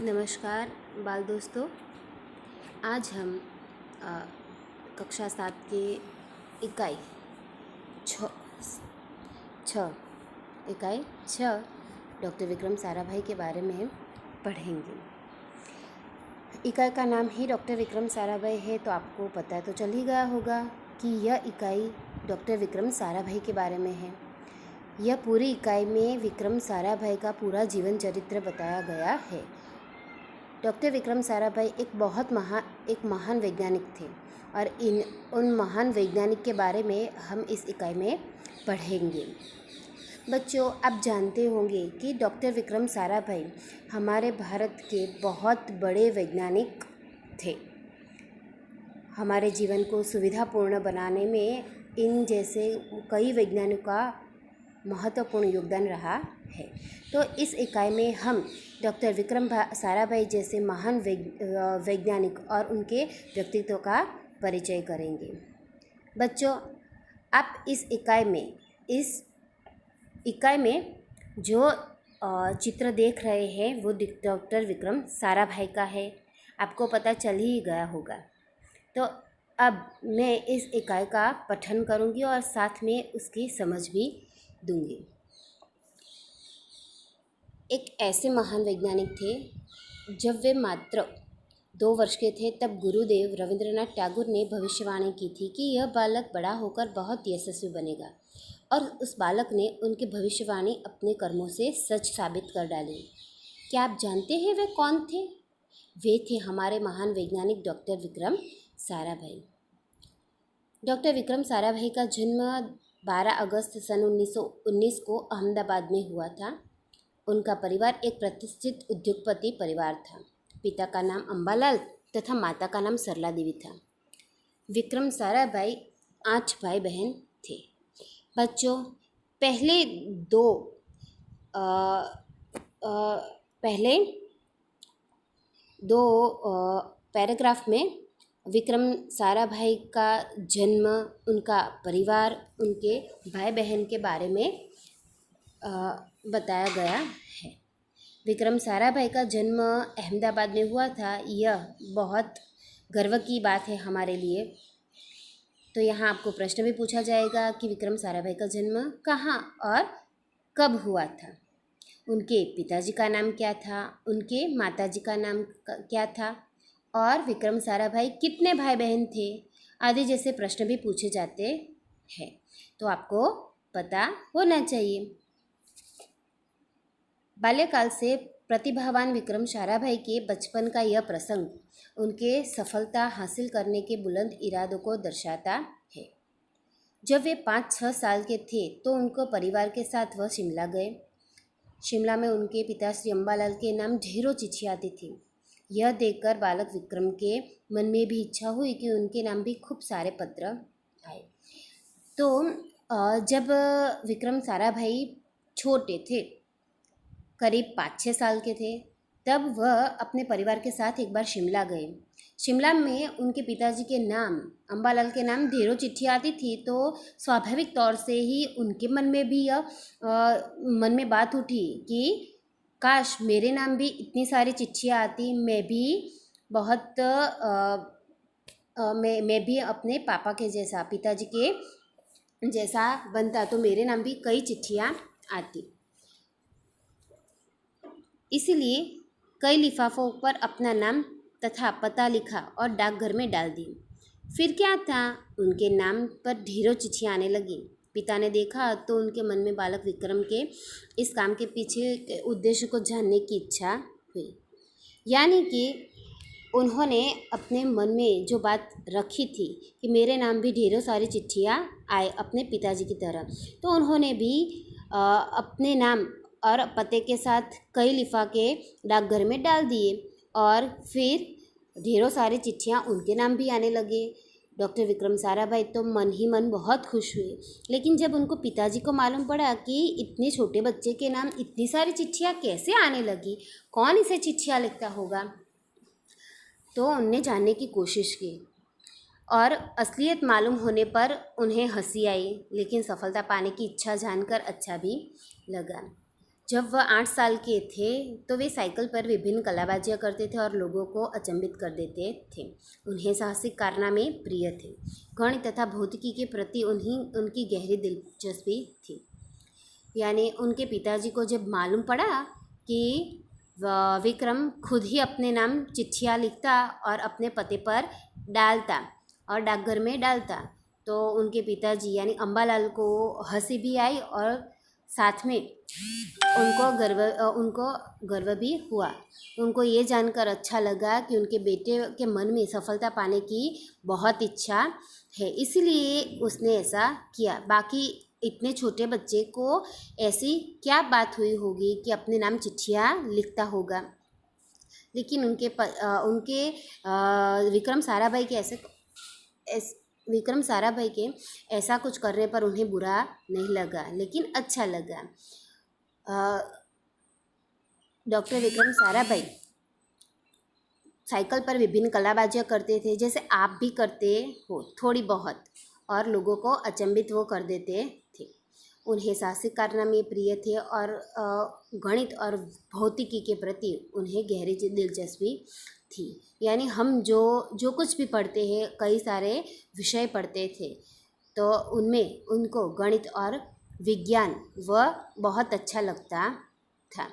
नमस्कार बाल दोस्तों। आज हम कक्षा 7 के इकाई छ इकाई 6 डॉक्टर विक्रम साराभाई के बारे में पढ़ेंगे। इकाई का नाम ही डॉक्टर विक्रम साराभाई है, तो आपको पता तो चल ही गया होगा कि यह इकाई डॉक्टर विक्रम साराभाई के बारे में है। यह पूरी इकाई में विक्रम साराभाई का पूरा जीवन चरित्र बताया गया है। डॉक्टर विक्रम साराभाई एक महान वैज्ञानिक थे और उन महान वैज्ञानिक के बारे में हम इस इकाई में पढ़ेंगे। बच्चों, आप जानते होंगे कि डॉक्टर विक्रम साराभाई हमारे भारत के बहुत बड़े वैज्ञानिक थे। हमारे जीवन को सुविधापूर्ण बनाने में इन जैसे कई वैज्ञानिकों का महत्वपूर्ण योगदान रहा है। तो इस इकाई में हम डॉक्टर विक्रम साराभाई जैसे महान वैज्ञानिक और उनके व्यक्तित्व का परिचय करेंगे। बच्चों, आप इस इकाई में जो चित्र देख रहे हैं वो डॉक्टर विक्रम साराभाई का है। आपको पता चल ही गया होगा। तो अब मैं इस इकाई का पठन करूंगी और साथ में उसकी समझ भी दूंगी। एक ऐसे महान वैज्ञानिक थे। जब वे मात्र 2 वर्ष के थे तब गुरुदेव रविंद्रनाथ टैगोर ने भविष्यवाणी की थी कि यह बालक बड़ा होकर बहुत यशस्वी बनेगा, और उस बालक ने उनकी भविष्यवाणी अपने कर्मों से सच साबित कर डाली। क्या आप जानते हैं वे कौन थे? वे थे हमारे महान वैज्ञानिक डॉक्टर विक्रम साराभाई। डॉक्टर विक्रम साराभाई का जन्म 12 अगस्त सन 1919 को अहमदाबाद में हुआ था। उनका परिवार एक प्रतिष्ठित उद्योगपति परिवार था। पिता का नाम अंबालाल तथा माता का नाम सरला देवी था। विक्रम साराभाई 8 भाई बहन थे। बच्चों, पहले दो पैराग्राफ में विक्रम साराभाई का जन्म, उनका परिवार, उनके भाई बहन के बारे में बताया गया है। विक्रम साराभाई का जन्म अहमदाबाद में हुआ था। यह बहुत गर्व की बात है हमारे लिए। तो यहाँ आपको प्रश्न भी पूछा जाएगा कि विक्रम साराभाई का जन्म कहाँ और कब हुआ था, उनके पिताजी का नाम क्या था, उनके माताजी का नाम क्या था, और विक्रम साराभाई कितने भाई बहन थे, आदि जैसे प्रश्न भी पूछे जाते हैं। तो आपको पता होना चाहिए। बाल्यकाल से प्रतिभावान विक्रम साराभाई के बचपन का यह प्रसंग उनके सफलता हासिल करने के बुलंद इरादों को दर्शाता है। जब वे 5-6 साल के थे तो उनको परिवार के साथ वह शिमला गए। शिमला में उनके पिता श्री अंबालाल के नाम ढेरों चिट्ठियाँ आती थी। यह देखकर बालक विक्रम के मन में भी इच्छा हुई कि उनके नाम भी खूब सारे पत्र आए। तो जब विक्रम साराभाई छोटे थे, करीब 5-6 साल के थे, तब वह अपने परिवार के साथ एक बार शिमला गए। शिमला में उनके पिताजी के नाम, अंबालाल के नाम ढेरों चिट्ठियाँ आती थी। तो स्वाभाविक तौर से ही उनके मन में भी मन में बात उठी कि काश मेरे नाम भी इतनी सारी चिट्ठियाँ आती, मैं भी अपने पापा के जैसा, पिताजी के जैसा बनता, तो मेरे नाम भी कई चिट्ठियाँ आती। इसलिए कई लिफाफों पर अपना नाम तथा पता लिखा और डाकघर में डाल दी। फिर क्या था, उनके नाम पर ढेरों चिट्ठियाँ आने लगी। पिता ने देखा तो उनके मन में बालक विक्रम के इस काम के पीछे के उद्देश्य को जानने की इच्छा हुई। यानी कि उन्होंने अपने मन में जो बात रखी थी कि मेरे नाम भी ढेरों सारी चिट्ठियाँ आए अपने पिताजी की तरह, तो उन्होंने भी अपने नाम और पते के साथ कई लिफाफे डाकघर में डाल दिए और फिर ढेरों सारी चिट्ठियाँ उनके नाम भी आने लगे। डॉक्टर विक्रम साराभाई तो मन ही मन बहुत खुश हुए। लेकिन जब उनको पिताजी को मालूम पड़ा कि इतने छोटे बच्चे के नाम इतनी सारी चिट्ठियाँ कैसे आने लगी, कौन इसे चिट्ठियाँ लिखता होगा, तो उनने जानने की कोशिश की और असलियत मालूम होने पर उन्हें हंसी आई, लेकिन सफलता पाने की इच्छा जानकर अच्छा भी लगा। जब वह 8 साल के थे तो वे साइकिल पर विभिन्न कलाबाजियाँ करते थे और लोगों को अचंभित कर देते थे। उन्हें साहसिक कारनामे प्रिय थे। गणित तथा भौतिकी के प्रति उनकी गहरी दिलचस्पी थी। यानी उनके पिताजी को जब मालूम पड़ा कि विक्रम खुद ही अपने नाम चिट्ठियाँ लिखता और अपने पते पर डालता और डाकघर में डालता, तो उनके पिताजी यानी अम्बालाल को हंसी भी आई और साथ में उनको गर्व भी हुआ। उनको ये जानकर अच्छा लगा कि उनके बेटे के मन में सफलता पाने की बहुत इच्छा है, इसलिए उसने ऐसा किया। बाकी इतने छोटे बच्चे को ऐसी क्या बात हुई होगी कि अपने नाम चिट्ठियाँ लिखता होगा। लेकिन विक्रम साराभाई के ऐसा कुछ करने पर उन्हें बुरा नहीं लगा, लेकिन अच्छा लगा। डॉक्टर विक्रम साराभाई साइकिल पर विभिन्न कलाबाजियाँ करते थे, जैसे आप भी करते हो थोड़ी बहुत, और लोगों को अचंभित वो कर देते थे। उन्हें साहसिक कारनामे प्रिय थे और गणित और भौतिकी के प्रति उन्हें गहरी दिलचस्पी थी। यानी हम जो कुछ भी पढ़ते हैं, कई सारे विषय पढ़ते थे, तो उनमें उनको गणित और विज्ञान वह बहुत अच्छा लगता था।